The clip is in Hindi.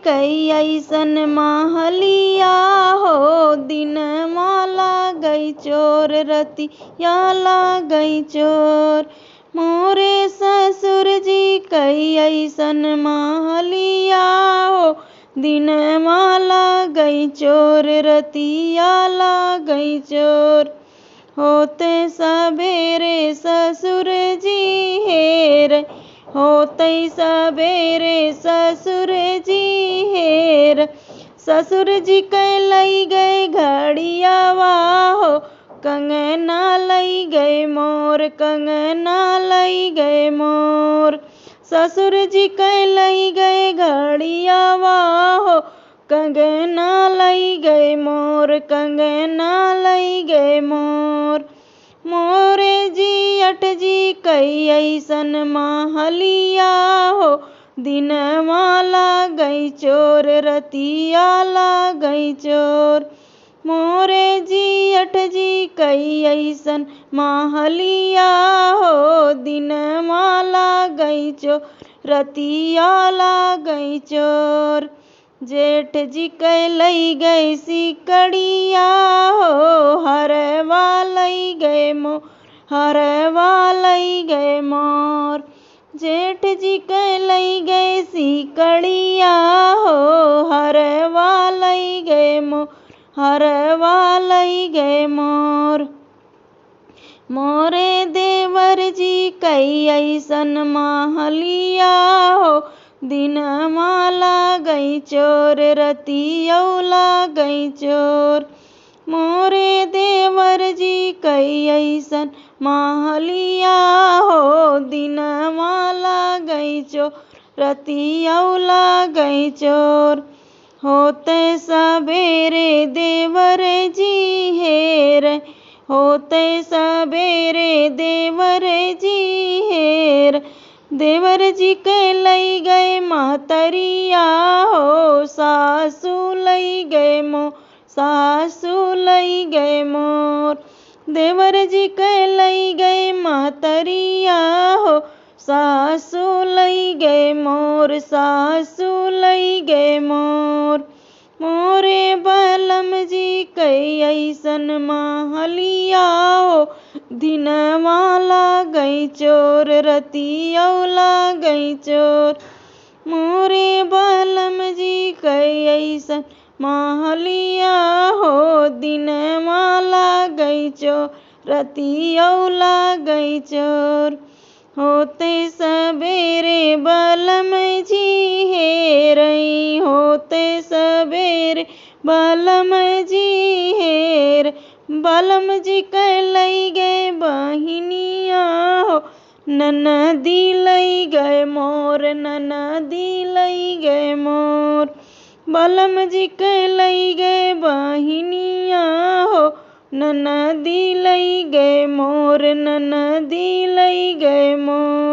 कई ऐसन महलिया हो, दिनमा लागई चोर रतिया लागई चोर। मोरे ससुर जी कई ऐसन महलिया हो, दिनमा लागई चोर रतिया लागई चोर। होते सबेरे ससुर जी हेर, होते सबेरे ससुर जी हेर। ससुर जी के लई गए घड़ियावा हो, कंगना लई गए मोर, कंगना लई गए मोर। ससुर जी के लई गए घड़ियावा हो, कंगना लई गए मोर, कंगना लई गए मोर। मोरे जियट जी कई ऐसन महलिया हो, दिनमा लागई चोर रतिया लागई चोर। मोरे जियट जी कई ऐसन महलिया हो, दिनमा लागई चोर रतिया लागई चोर। जेठ जी के लई गई सिकड़िया हो, हरवा लई गए मोर, हरवा लई गए मोर। जेठ जी के लई गए सिकड़िया हो, हरवा लई गए मोर, हरवा लई गए मोर। मोरे देवर जी कई ऐसन महलिया हो, दिनमा लागई चोर रतिया लागई चोर। मोरे देवर जी कई ऐसन महलिया हो, दिनमा लागई चोर रतिया लागई चोर। होते सबेरे देवर जी हेर, होते सबेरे देवर जी हेर। देवर जी के लई गए महतरिया हो, सासू लई गए मोर, सासू लई गए मोर। देवर जी के लई गए महतरिया हो, सासू लई गए मोर, सासू लई गए मोर। मोरे बलम जी कई ऐसन महलिया हो, दिनमा लागई चोर रतिया लागई चोर। मोरे बलम जी कई ऐसन महलिया हो, दिनमा लागई चोर रतिया लागई चोर। होते सबेरे बलम जी हेरई, होते सबेरे बलम जी हेर। बलम जी के लई गए बहिनिया हो, ननदी लई गए मोर, ननदी लई गए मोर। बलम जी के लई गए बहिनिया हो, ननदी लई गए मोर, ननदी लई गए मोर।